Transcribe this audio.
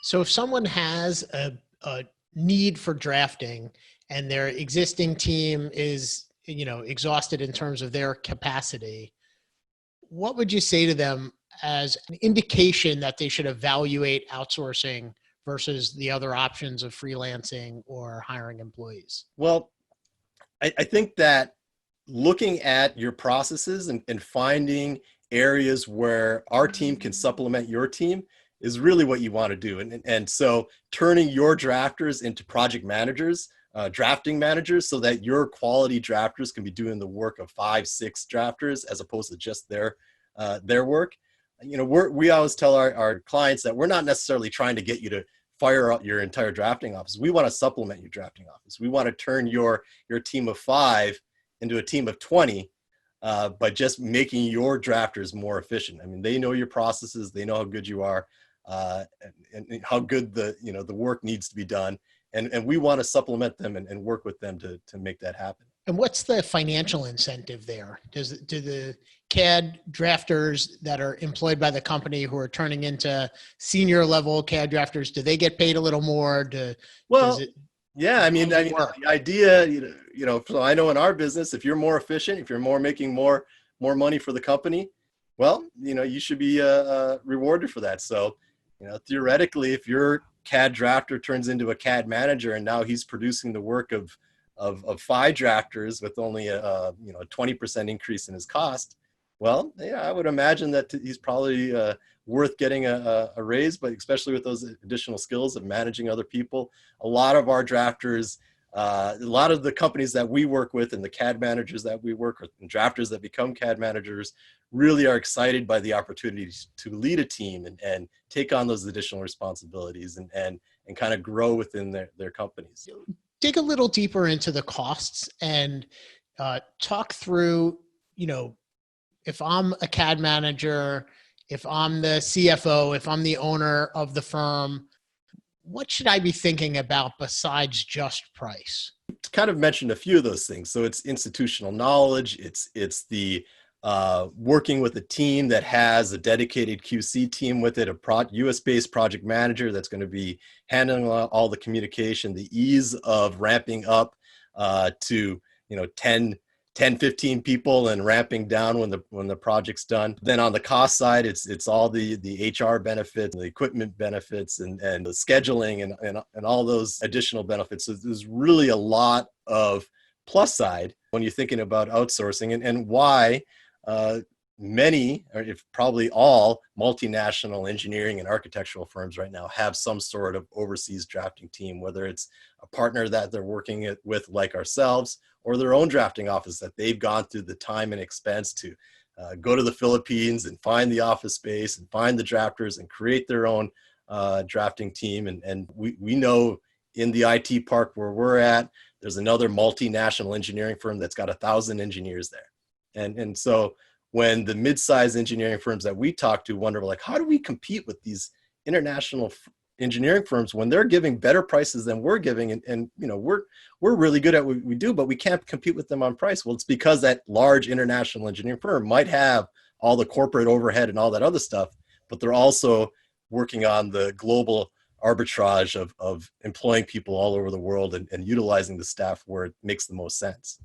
So if someone has a need for drafting and their existing team is, exhausted in terms of their capacity, what would you say to them as an indication that they should evaluate outsourcing versus the other options of freelancing or hiring employees? Well, I think that looking at your processes and finding areas where our team can supplement your team is really what you want to do. And so turning your drafters into project managers, drafting managers, so that your quality drafters can be doing the work of 5, 6 drafters as opposed to just their work. We always tell our clients that we're not necessarily trying to get you to fire out your entire drafting office. We want to supplement your drafting office. We want to turn your team of 5 into a team of 20 by just making your drafters more efficient. I mean, they know your processes, they know how good you are, and how good the work needs to be done. And we want to supplement them and work with them to make that happen. And what's the financial incentive there? Do the CAD drafters that are employed by the company who are turning into senior level CAD drafters, do they get paid a little more? Yeah, I mean, the idea, so I know in our business, if you're more efficient, if you're making more money for the company, well, you should be rewarded for that. So, theoretically, if your CAD drafter turns into a CAD manager and now he's producing the work of 5 drafters with only a 20% increase in his cost, well, yeah, I would imagine that he's probably worth getting a raise, but especially with those additional skills of managing other people. A lot of our drafters, a lot of the companies that we work with and the CAD managers that we work with and drafters that become CAD managers really are excited by the opportunity to lead a team and take on those additional responsibilities and kind of grow within their companies. Dig a little deeper into the costs and talk through, if I'm a CAD manager, if I'm the CFO, if I'm the owner of the firm, what should I be thinking about besides just price? Kind of mentioned a few of those things. So it's institutional knowledge. It's the working with a team that has a dedicated QC team with it, a US-based project manager that's going to be handling all the communication, the ease of ramping up to 10, 15 people and ramping down when the project's done. Then on the cost side, it's all the HR benefits, the equipment benefits, and the scheduling and all those additional benefits. So there's really a lot of plus side when you're thinking about outsourcing and why many, or if probably all, multinational engineering and architectural firms right now have some sort of overseas drafting team, whether it's a partner that they're working with like ourselves or their own drafting office that they've gone through the time and expense to go to the Philippines and find the office space and find the drafters and create their own drafting team. And we know in the IT park where we're at, there's another multinational engineering firm that's got 1,000 engineers there. And so when the mid-sized engineering firms that we talk to wonder, like, how do we compete with these international engineering firms when they're giving better prices than we're giving? And we're really good at what we do, but we can't compete with them on price. Well, it's because that large international engineering firm might have all the corporate overhead and all that other stuff, but they're also working on the global arbitrage of employing people all over the world and utilizing the staff where it makes the most sense.